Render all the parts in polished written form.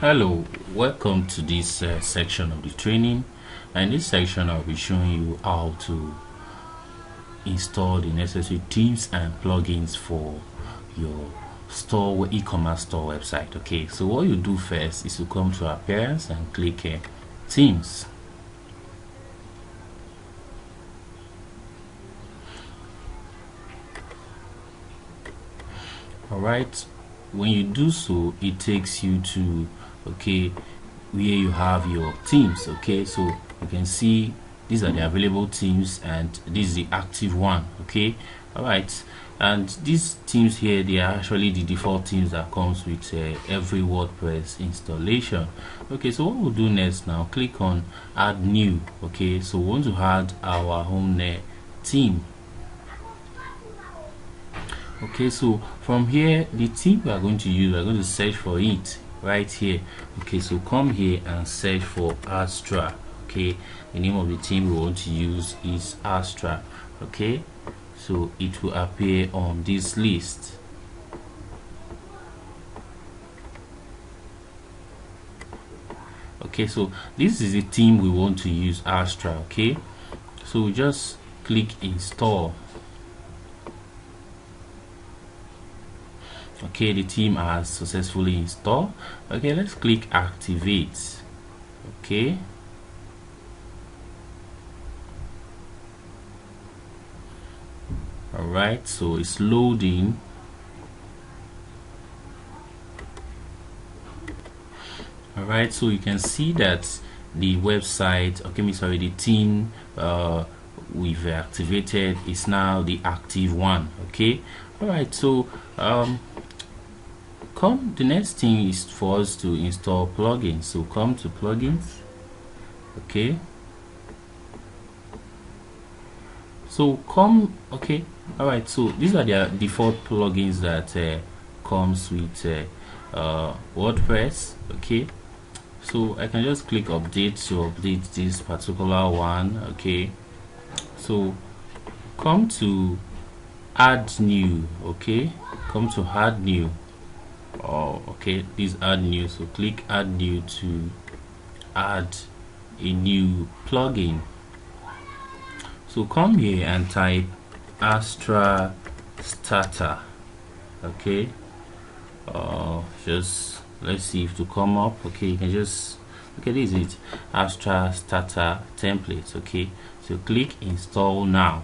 Hello, welcome to this section of the training. And in this section I'll be showing you how to install the necessary themes and plugins for your store e-commerce store website. Okay, so what you do first is to come to appearance and click themes. Alright, when you do so, it takes you to where you have your themes. Okay, so you can see these are the available themes and this is the active one. Okay, alright, and these themes here, they are actually the default themes that comes with every WordPress installation. Okay, so what we'll do next now, click on add new. Okay, so we want to add our own theme. Okay, so from here, the theme we are going to use, we are going to search for it right here. Okay, so come here and search for Astra. Okay, the name of the theme we want to use is Astra. Okay, so it will appear on this list. Okay, so this is the theme we want to use, Astra. Okay, so we just click install. Okay, the theme has successfully installed. Okay, let's click activate. Okay, all right, so it's loading. All right, so you can see that the website, the theme we've activated is now the active one. Okay, all right, so the next thing is for us to install plugins. So come to plugins. Okay, so all right, so these are the default plugins that comes with WordPress. Okay, so I can just click update to update this particular one. Okay, so come to add new. Okay, come to add new. Okay, this add new, so click add new to add a new plugin. So come here and type Astra Starter. Okay, just let's see if to come up. Okay, you can just this is it, Astra Starter template. Okay, so click install now.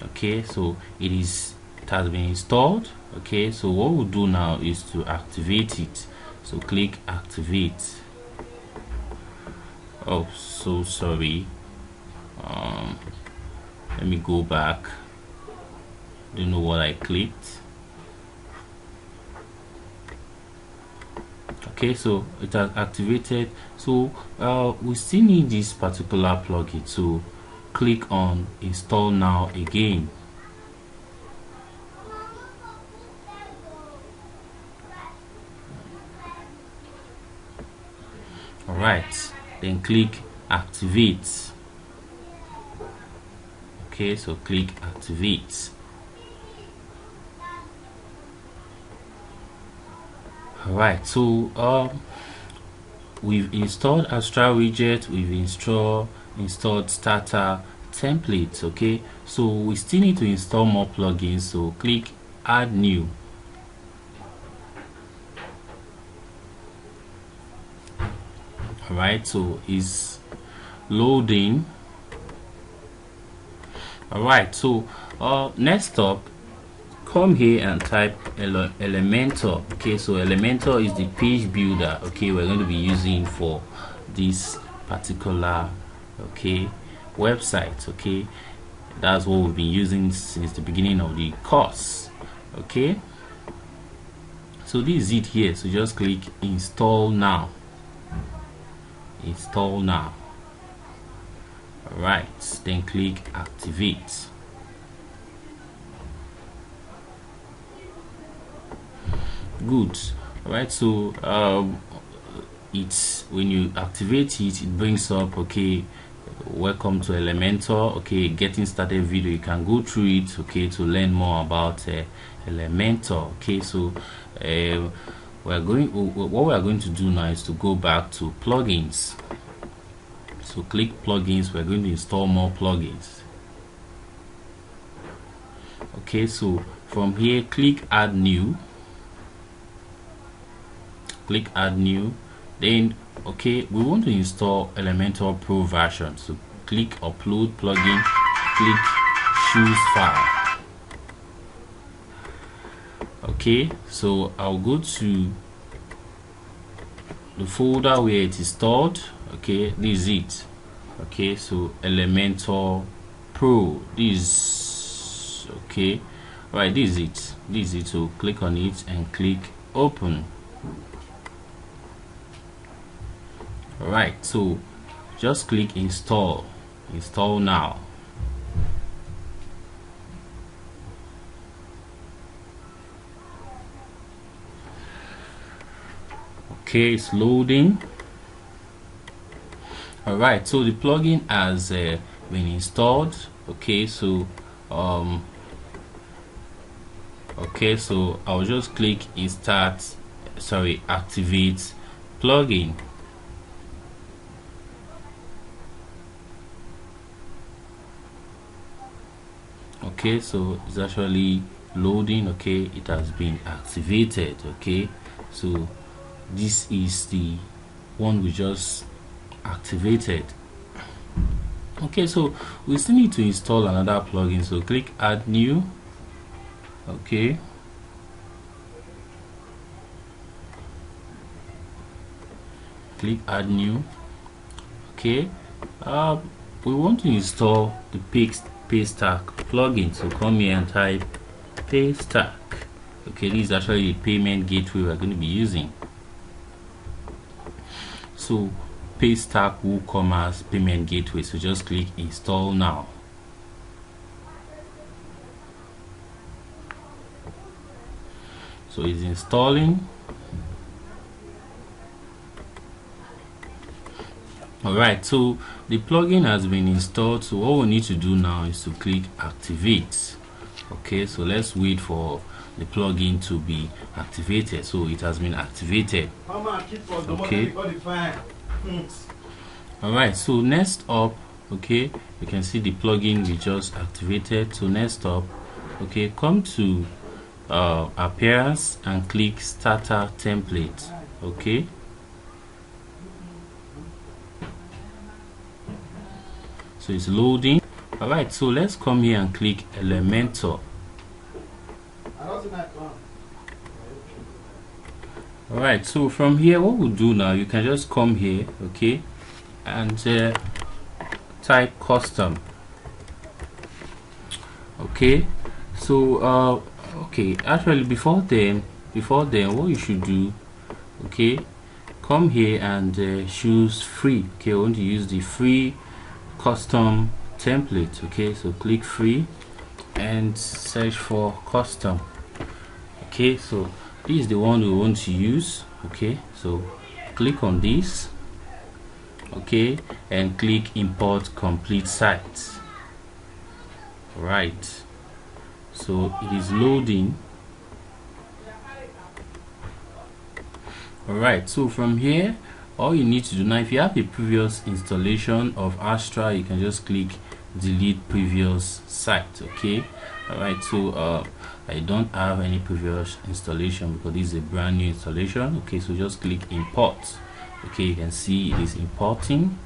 Okay, so it has been installed. Okay, so what we'll do now is to activate it. So click activate. Oh, so sorry, let me go back. Don't know what I clicked. Okay, so it has activated. So we still need this particular plugin, so click on install now again. All right, then click activate. Okay, so click activate. All right, so we've installed Astra widget, we've installed starter templates. Okay, so we still need to install more plugins, so click add new. All right, so it's loading. All right, so next up, come here and type Elementor. Okay, so Elementor is the page builder. Okay, we're going to be using for this particular website. Okay, that's what we've been using since the beginning of the course. Okay, so this is it here. So just click install now. Install now. All right, then click activate. Good. All right, so it's when you activate it, it brings up welcome to Elementor. Okay, getting started video. You can go through it, okay, to learn more about Elementor. Okay, so what we are going to do now is to go back to plugins. So click plugins. We're going to install more plugins. Okay, so from here click add new. Click add new. Then okay, we want to install Elementor Pro version. So click upload plugin. Click choose file. Okay, so I'll go to the folder where it is stored. Okay, this is it. Okay, so Elementor Pro, this, okay, right, this is it. So click on it and click open. Alright, so just click install now. Okay, it's loading. Alright, so the plugin has been installed. Okay, so okay, so I'll just click activate plugin. Okay, so it's actually loading. Okay, it has been activated. Okay, so this is the one we just activated. Okay, so we still need to install another plugin. So click add new. Okay, click add new. Okay, we want to install the Paystack plugin. So come here and type Paystack. Okay, this is actually the payment gateway we're going to be using. So Paystack WooCommerce payment gateway. So just click install now. So it's installing. Alright, so the plugin has been installed. So all we need to do now is to click activate. Okay, so let's wait for the plugin to be activated. So it has been activated. Okay. Alright, so next up, okay, you can see the plugin we just activated. So next up, okay, come to appearance and click starter template. Okay, so it's loading. Alright, so let's come here and click Elementor. Alright, so from here what we'll do now, you can just come here, okay, and type custom. Okay, so okay, actually before then what you should do, okay, come here and choose free. Okay, I want to use the free custom template. Okay, so click free and search for custom. Okay, so this is the one we want to use. Okay, so click on this, okay, and click import complete site. Right, so it is loading. Alright, so from here all you need to do now, if you have a previous installation of Astra, you can just click delete previous site. Okay, alright, so I don't have any previous installation because this is a brand new installation. Okay, so just click import. Okay, you can see it is importing.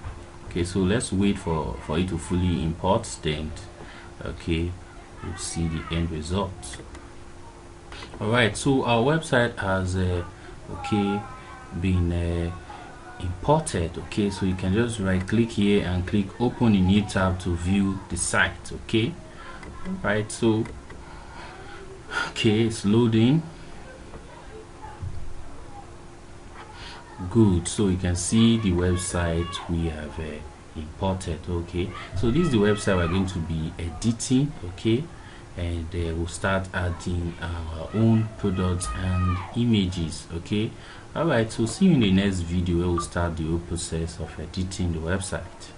Okay, so let's wait for it to fully import, then okay, we'll see the end result. Alright, so our website has okay been imported. Okay, so you can just right click here and click open in new tab to view the site. Okay, right, so okay, it's loading. Good, so you can see the website we have imported. Okay, so this is the website we're going to be editing. Okay, and we'll start adding our own products and images. Okay, alright, so see you in the next video where we'll start the whole process of editing the website.